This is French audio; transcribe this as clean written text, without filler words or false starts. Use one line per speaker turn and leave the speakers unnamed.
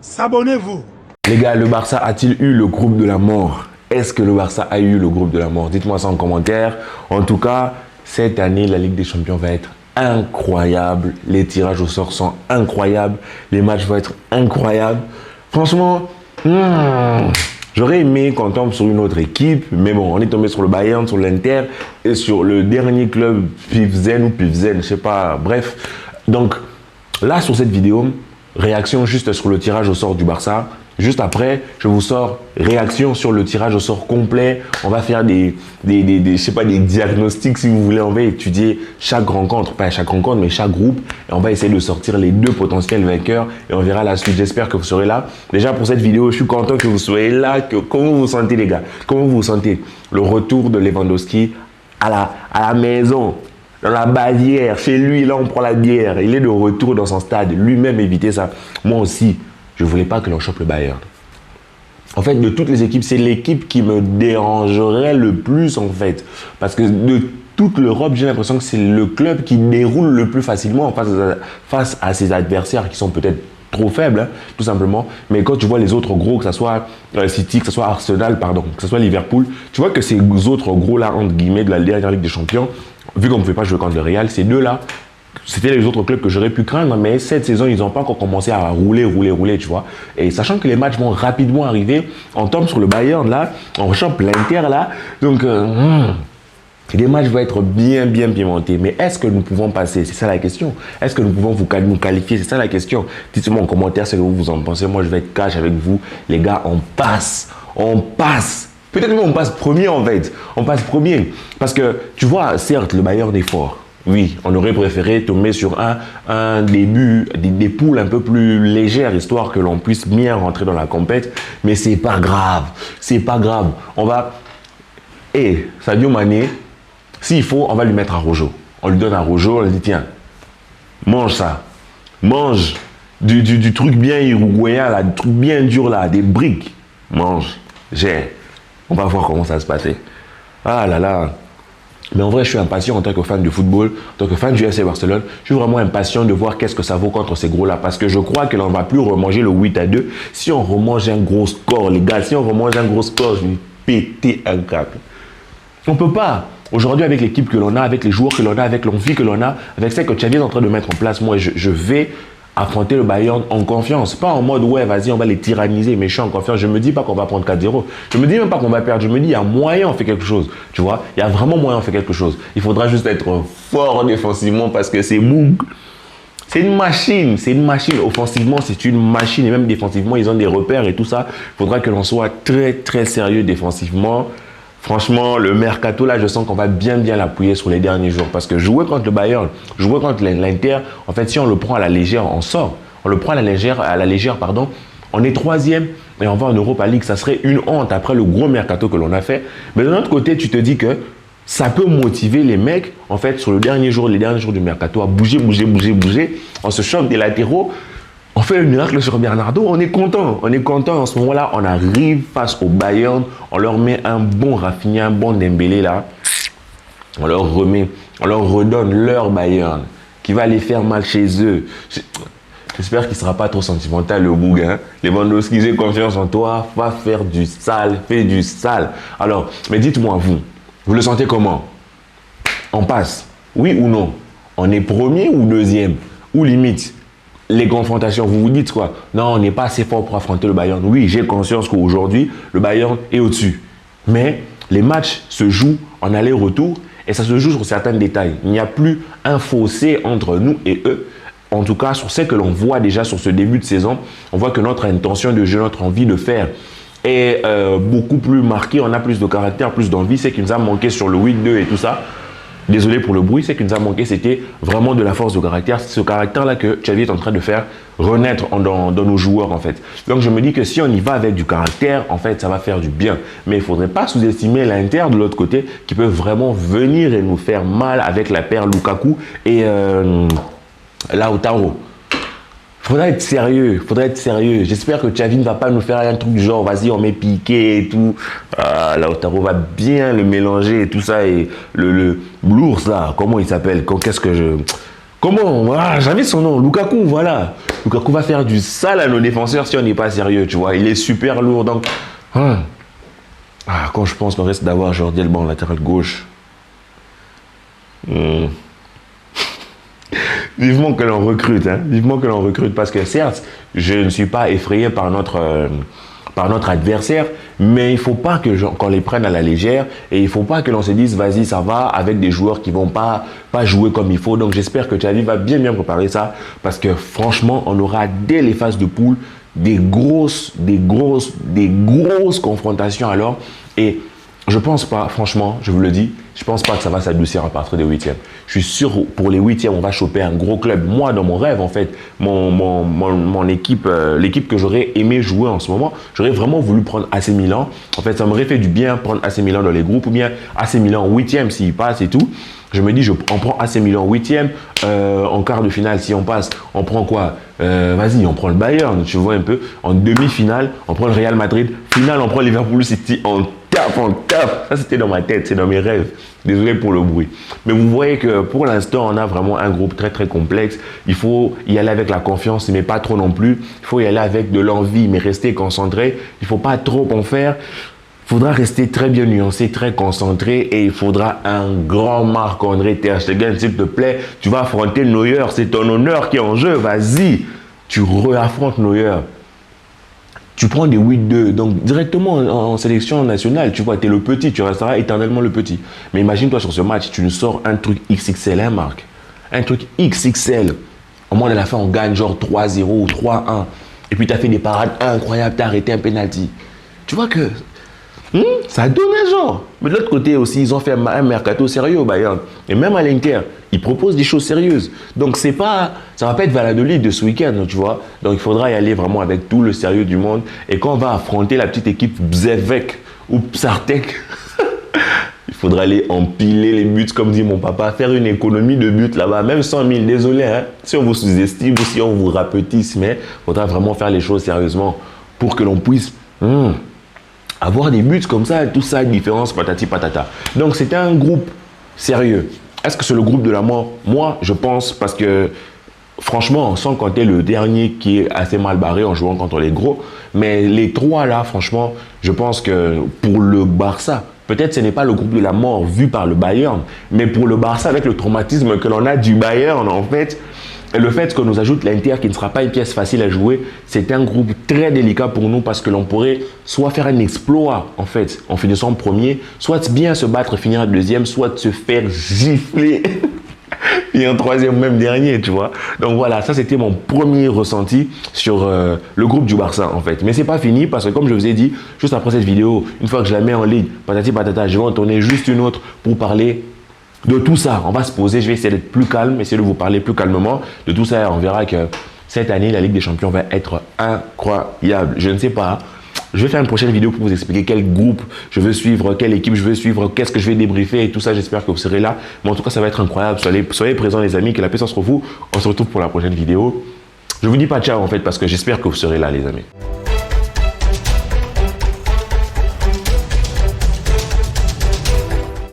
S'abonnez-vous.
Les gars, le Barça a-t-il eu le groupe de la mort? Est-ce que le Barça a eu le groupe de la mort? Dites-moi ça en commentaire. En tout cas, cette année, la Ligue des Champions va être incroyable. Les tirages au sort sont incroyables. Les matchs vont être incroyables. Franchement, j'aurais aimé qu'on tombe sur une autre équipe. Mais bon, on est tombé sur le Bayern, sur l'Inter et sur le dernier club Pilsen ou Pilsen, je sais pas. Bref, donc là, sur cette vidéo, réaction juste sur le tirage au sort du Barça. Juste après, je vous sors réaction sur le tirage au sort complet. On va faire des diagnostics si vous voulez. On va étudier chaque rencontre, pas chaque rencontre, mais chaque groupe. Et on va essayer de sortir les deux potentiels vainqueurs. Et on verra la suite. J'espère que vous serez là. Déjà pour cette vidéo, je suis content que vous soyez là. Comment vous vous sentez les gars? Comment vous vous sentez? Le retour de Lewandowski à la maison. Dans la Bavière, chez lui, là on prend la bière. Il est de retour dans son stade. Lui-même éviter ça. Moi aussi, je ne voulais pas que l'on chope le Bayern. En fait, de toutes les équipes, c'est l'équipe qui me dérangerait le plus en fait. Parce que de toute l'Europe, j'ai l'impression que c'est le club qui déroule le plus facilement face à ses adversaires qui sont peut-être trop faibles, hein, tout simplement. Mais quand tu vois les autres gros, que ce soit City, que ce soit Arsenal, pardon, que ce soit Liverpool, tu vois que ces autres gros-là, entre guillemets, de la dernière Ligue des Champions, vu qu'on ne pouvait pas jouer contre le Real, ces deux-là, c'était les autres clubs que j'aurais pu craindre, mais cette saison, ils n'ont pas encore commencé à rouler, tu vois. Et sachant que les matchs vont rapidement arriver, on tombe sur le Bayern, là, on chope l'Inter, là. Donc, les matchs vont être bien pimentés. Mais est-ce que nous pouvons passer? C'est ça la question. Est-ce que nous pouvons nous qualifier? C'est ça la question. Dites-moi en commentaire ce que vous en pensez. Moi, je vais être cash avec vous. Les gars, on passe. On passe. Peut-être même on passe premier en fait. On passe premier. Parce que, tu vois, certes, le Bayern est fort. Oui, on aurait préféré tomber sur un début, des poules un peu plus légères, histoire que l'on puisse bien rentrer dans la compète. Mais c'est pas grave. C'est pas grave. On va... Sadio Mané, s'il faut, on va lui mettre à Rojo. On lui donne à Rojo, on lui dit, tiens, mange ça. Mange du truc bien uruguayen, là, du truc bien dur, là, des briques. Mange. On va voir comment ça se passer. Ah là là. Mais en vrai, je suis impatient en tant que fan du football, en tant que fan du FC Barcelone. Je suis vraiment impatient de voir qu'est-ce que ça vaut contre ces gros-là. Parce que je crois que l'on ne va plus remanger le 8-2. Si on remange un gros score, les gars, si on remange un gros score, je vais péter un câble. On ne peut pas. Aujourd'hui, avec l'équipe que l'on a, avec les joueurs que l'on a, avec l'envie que l'on a, avec ce que Xavi est en train de mettre en place, moi, je vais affronter le Bayern en confiance. Pas en mode, ouais, vas-y, on va les tyranniser, mais je suis en confiance. Je me dis pas qu'on va prendre 4-0. Je me dis même pas qu'on va perdre. Je me dis, il y a moyen, on fait quelque chose. Tu vois, il y a vraiment moyen, on fait quelque chose. Il faudra juste être fort défensivement parce que c'est Moug. C'est une machine. C'est une machine. Offensivement, c'est une machine. Et même défensivement, ils ont des repères et tout ça. Il faudra que l'on soit très sérieux défensivement. Franchement, le mercato, là, je sens qu'on va bien l'appuyer sur les derniers jours. Parce que jouer contre le Bayern, jouer contre l'Inter, en fait, si on le prend à la légère, on sort. On le prend à la légère, pardon. On est troisième et on va en Europa League. Ça serait une honte après le gros mercato que l'on a fait. Mais d'un autre côté, tu te dis que ça peut motiver les mecs, en fait, sur les derniers jours du mercato, à bouger. On se choque des latéraux. On fait le miracle sur Bernardo, on est content. On est content en ce moment-là. On arrive face au Bayern, on leur met un bon Rafinha, un bon Dembélé là. On leur redonne leur Bayern qui va les faire mal chez eux. J'espère qu'il ne sera pas trop sentimental le Boug. Hein? Lewandowski, j'ai confiance en toi, va faire du sale, fais du sale. Alors, mais dites-moi vous le sentez comment? On passe, oui ou non? On est premier ou deuxième? Ou limite? Les confrontations, vous vous dites quoi? Non, on n'est pas assez fort pour affronter le Bayern. Oui, j'ai conscience qu'aujourd'hui, le Bayern est au-dessus. Mais les matchs se jouent en aller-retour et ça se joue sur certains détails. Il n'y a plus un fossé entre nous et eux. En tout cas, sur ce que l'on voit déjà sur ce début de saison, on voit que notre intention de jeu, notre envie de faire est beaucoup plus marquée. On a plus de caractère, plus d'envie. C'est qui nous a manqué sur le 8-2 et tout ça. Désolé pour le bruit, c'est qu'il nous a manqué, c'était vraiment de la force de caractère. C'est ce caractère-là que Xavi est en train de faire renaître dans nos joueurs, en fait. Donc, je me dis que si on y va avec du caractère, en fait, ça va faire du bien. Mais il ne faudrait pas sous-estimer l'Inter de l'autre côté qui peut vraiment venir et nous faire mal avec la paire Lukaku et Lautaro. Faudrait être sérieux, J'espère que Xavi ne va pas nous faire un truc du genre, vas-y, on met Piqué et tout. Lautaro va bien le mélanger et tout ça. Et l'ours là, comment il s'appelle? Comment? Ah, j'avais son nom, Lukaku, voilà. Lukaku va faire du sale à nos défenseurs si on n'est pas sérieux, tu vois. Il est super lourd, donc... quand je pense qu'on reste d'avoir Jordi Alba en latéral gauche. Vivement que l'on recrute, hein. Vivement que l'on recrute, parce que certes, je ne suis pas effrayé par notre adversaire, mais il ne faut pas qu'on les prenne à la légère et il ne faut pas que l'on se dise vas-y ça va avec des joueurs qui ne vont pas jouer comme il faut. Donc j'espère que Xavi va bien préparer ça, parce que franchement on aura dès les phases de poule des grosses confrontations alors. Et je pense pas, franchement, je vous le dis, je pense pas que ça va s'adoucir à partir des huitièmes. Je suis sûr pour les huitièmes, on va choper un gros club. Moi, dans mon rêve, en fait, mon équipe, l'équipe que j'aurais aimé jouer en ce moment, j'aurais vraiment voulu prendre AC Milan. En fait, ça m'aurait fait du bien prendre AC Milan dans les groupes, ou bien AC Milan en huitième s'il passe et tout. Je me dis, on prend AC Milan en huitième, en quart de finale, si on passe, on prend quoi? Vas-y, on prend le Bayern, tu vois un peu. En demi-finale, on prend le Real Madrid. Finale, on prend Liverpool City en tape. Ça, c'était dans ma tête, c'est dans mes rêves. Désolé pour le bruit. Mais vous voyez que pour l'instant, on a vraiment un groupe très complexe. Il faut y aller avec la confiance, mais pas trop non plus. Il faut y aller avec de l'envie, mais rester concentré. Il ne faut pas trop en faire. Il faudra rester très bien nuancé, très concentré, et il faudra un grand Marc-André Ter Stegen, s'il te plaît. Tu vas affronter Neuer, c'est ton honneur qui est en jeu, vas-y. Tu réaffrontes Neuer. Tu prends des 8-2, donc directement en sélection nationale, tu vois, tu es le petit, tu resteras éternellement le petit. Mais imagine-toi sur ce match, tu nous sors un truc XXL, hein Marc? Un truc XXL. Au moins de la fin, on gagne genre 3-0 ou 3-1. Et puis tu as fait des parades incroyables, tu as arrêté un penalty. Tu vois que... ça donne un genre. Mais de l'autre côté aussi, ils ont fait un mercato sérieux au Bayern. Et même à l'Inter, ils proposent des choses sérieuses. Donc ça va pas être Valladolid de ce week-end, tu vois. Donc il faudra y aller vraiment avec tout le sérieux du monde. Et quand on va affronter la petite équipe Bzevek ou Psartek, il faudra aller empiler les buts, comme dit mon papa, faire une économie de buts là-bas, même 100 000, désolé, hein, si on vous sous-estime ou si on vous rapetisse, mais il faudra vraiment faire les choses sérieusement pour que l'on puisse... avoir des buts comme ça, tout ça, différence, patati patata. Donc, c'était un groupe sérieux. Est-ce que c'est le groupe de la mort? Moi, je pense, parce que, franchement, sans compter le dernier qui est assez mal barré en jouant contre les gros, mais les trois là, franchement, je pense que pour le Barça, peut-être ce n'est pas le groupe de la mort vu par le Bayern, mais pour le Barça, avec le traumatisme que l'on a du Bayern, en fait, et le fait qu'on nous ajoute l'Inter qui ne sera pas une pièce facile à jouer, c'est un groupe très délicat pour nous, parce que l'on pourrait soit faire un exploit en fait en finissant premier, soit bien se battre, finir deuxième, soit se faire gifler et en troisième, même dernier, tu vois. Donc voilà, ça c'était mon premier ressenti sur le groupe du Barça en fait. Mais c'est pas fini, parce que comme je vous ai dit, juste après cette vidéo, une fois que je la mets en ligne, patati patata, je vais en tourner juste une autre pour parler de tout ça. On va se poser, je vais essayer d'être plus calme, essayer de vous parler plus calmement de tout ça. On verra que cette année, la Ligue des Champions va être incroyable. Je ne sais pas. Je vais faire une prochaine vidéo pour vous expliquer quel groupe je veux suivre, quelle équipe je veux suivre, qu'est-ce que je vais débriefer et tout ça. J'espère que vous serez là. Mais en tout cas, ça va être incroyable. Soyez présents les amis, que la paix soit sur vous. On se retrouve pour la prochaine vidéo. Je vous dis pas ciao en fait, parce que j'espère que vous serez là les amis.